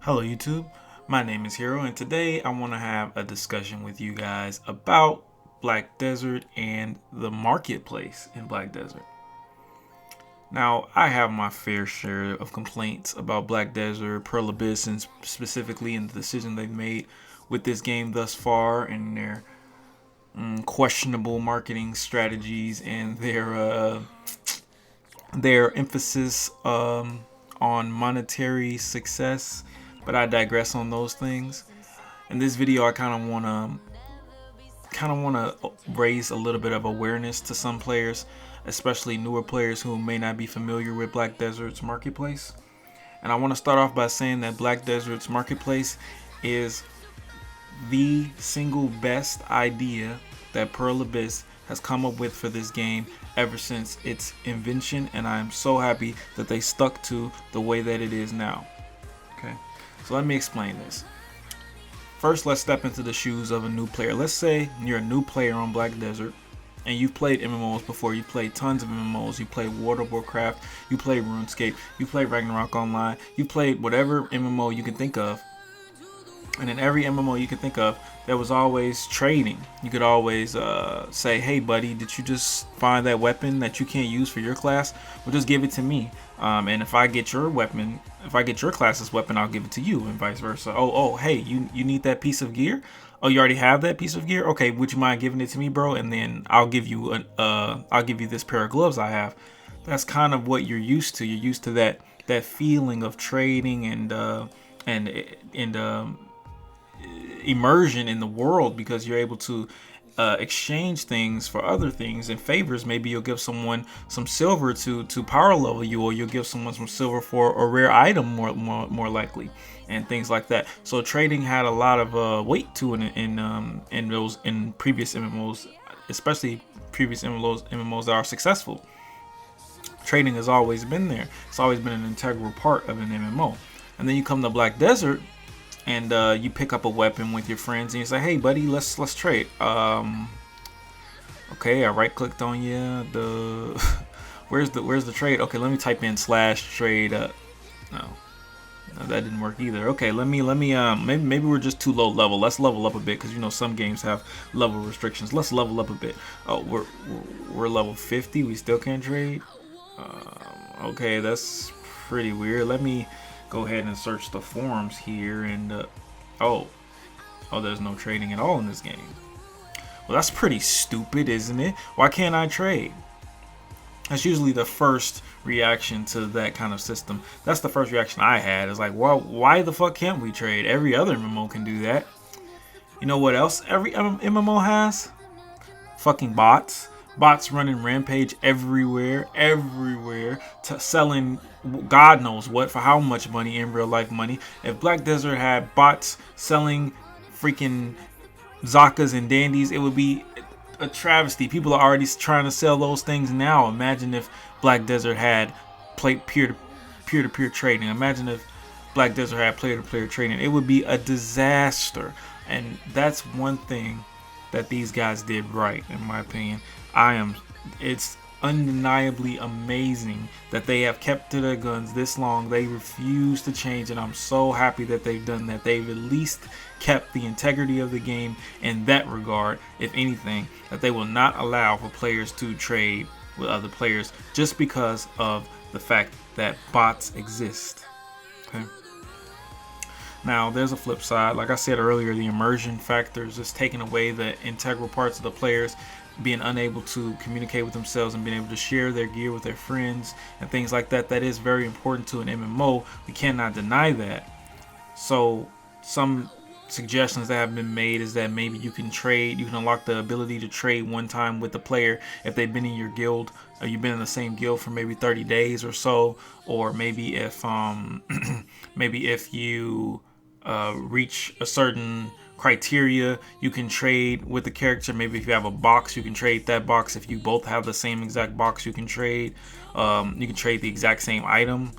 Hello, YouTube. My name is Hero, and today I want to have a discussion with you guys about Black Desert and the marketplace in Black Desert. Now, I have my fair share of complaints about Black Desert, Pearl Abyss, and specifically in the decision they've made with this game thus far, and their questionable marketing strategies and their emphasis on monetary success. But I digress on those things. In this video, I kind of want to raise a little bit of awareness to some players, especially newer players who may not be familiar with Black Desert's marketplace. And I want to start off by saying that Black Desert's marketplace is the single best idea that Pearl Abyss has come up with for this game ever since its invention, and I am so happy that they stuck to the way that it is now. Okay, so let me explain this. First, let's step into the shoes of a new player. Let's say you're a new player on Black Desert and you've played MMOs before. You played tons of MMOs. You played World of Warcraft. You played RuneScape. You played Ragnarok Online. You played whatever MMO you can think of. And in every MMO you can think of, there was always trading. You could always say, hey buddy, did you just find that weapon that you can't use for your class? Well, just give it to me. And if I get your weapon, if I get your class's weapon, I'll give it to you, and vice versa. Hey, you need that piece of gear? Oh, you already have that piece of gear? Okay, would you mind giving it to me, bro? And then I'll give you this pair of gloves I have. That's kind of what you're used to. You're used to that feeling of trading and immersion in the world, because you're able to exchange things for other things and favors. Maybe you'll give someone some silver to power level you, or you'll give someone some silver for a rare item, more likely, and things like that. So trading had a lot of weight to it in previous MMOs, especially previous MMOs that are successful. Trading has always been there. It's always been an integral part of an MMO. And then you come to Black Desert, and you pick up a weapon with your friends, and you say, "Hey, buddy, let's trade." Okay, I right clicked on you. The where's the trade? Okay, let me type in slash trade. No, that didn't work either. Okay, let me maybe we're just too low level. Let's level up a bit, because some games have level restrictions. Let's level up a bit. Oh, we're level 50. We still can't trade. Okay, that's pretty weird. Let me go ahead and search the forums here, and oh, there's no trading at all in this game. Well, that's pretty stupid, isn't it? Why can't I trade? That's usually the first reaction to that kind of system. That's the first reaction I had. Is like, well, why the fuck can't we trade? Every other MMO can do that. You know what else every MMO has? Fucking bots. Bots running rampage everywhere, selling God knows what for how much money, in real life money. If Black Desert had bots selling freaking Zakas and Dandies, it would be a travesty. People are already trying to sell those things now. Imagine if Black Desert had peer-to-peer trading. Imagine if Black Desert had player-to-player trading. It would be a disaster. And that's one thing that these guys did right, in my opinion. It's undeniably amazing that they have kept to their guns this long. They refuse to change, and I'm so happy that they've done that. They've at least kept the integrity of the game in that regard, if anything, that they will not allow for players to trade with other players just because of the fact that bots exist. Okay. Now, there's a flip side. Like I said earlier, the immersion factor is just taking away the integral parts of the players being unable to communicate with themselves and being able to share their gear with their friends and things like that. That is very important to an MMO. We cannot deny that. So some suggestions that have been made is that maybe you can unlock the ability to trade one time with the player if they've been in your guild, or you've been in the same guild for maybe 30 days or so, or maybe if you reach a certain criteria, you can trade with the character. Maybe if you have a box, you can trade that box. If you both have the same exact box, you can trade. You can trade the exact same item,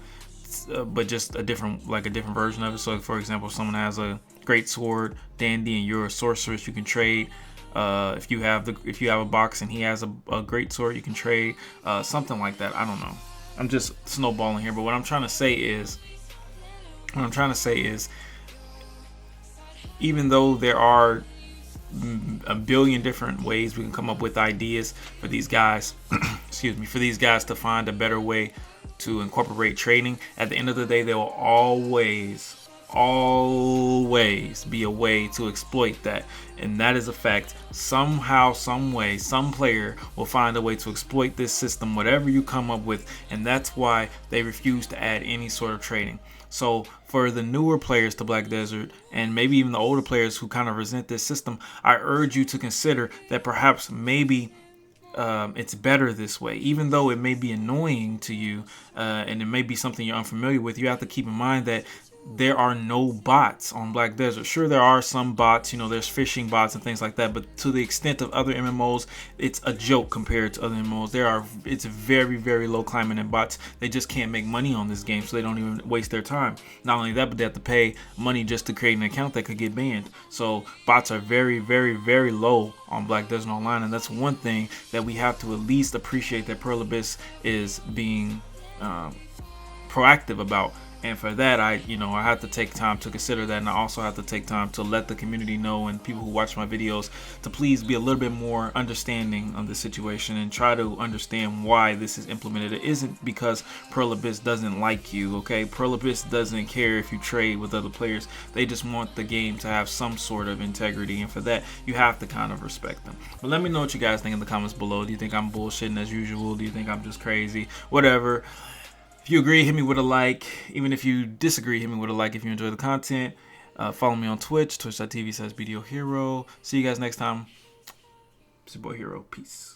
but just a different version of it. So, for example, if someone has a great sword, dandy, and you're a sorceress, you can trade. If you have a box and he has a great sword, you can trade. Something like that. I don't know. I'm just snowballing here, but what I'm trying to say is, What I'm trying to say is, even though there are a billion different ways we can come up with ideas for these guys, excuse me, for these guys to find a better way to incorporate trading, at the end of the day, there will always be a way to exploit that. And that is a fact. Somehow, some way, some player will find a way to exploit this system, whatever you come up with. And that's why they refuse to add any sort of trading. So for the newer players to Black Desert, and maybe even the older players who kind of resent this system, I urge you to consider that perhaps maybe it's better this way. Even though it may be annoying to you, and it may be something you're unfamiliar with, you have to keep in mind that there are no bots on Black Desert. Sure, there are some bots, there's phishing bots and things like that, but to the extent of other MMOs, it's a joke compared to other MMOs. It's very, very low climbing in bots. They just can't make money on this game, so they don't even waste their time. Not only that, but they have to pay money just to create an account that could get banned. So bots are very, very, very low on Black Desert Online, and that's one thing that we have to at least appreciate that Pearl Abyss is being proactive about. And for that, I have to take time to consider that, and I also have to take time to let the community know and people who watch my videos to please be a little bit more understanding of the situation and try to understand why this is implemented. It isn't because Pearl Abyss doesn't like you, okay? Pearl Abyss doesn't care if you trade with other players. They just want the game to have some sort of integrity, and for that, you have to kind of respect them. But let me know what you guys think in the comments below. Do you think I'm bullshitting as usual? Do you think I'm just crazy? Whatever. If you agree, hit me with a like. Even if you disagree, hit me with a like if you enjoy the content. Follow me on Twitch, twitch.tv/BDO Hero. See you guys next time. It's your boy Hero. Peace.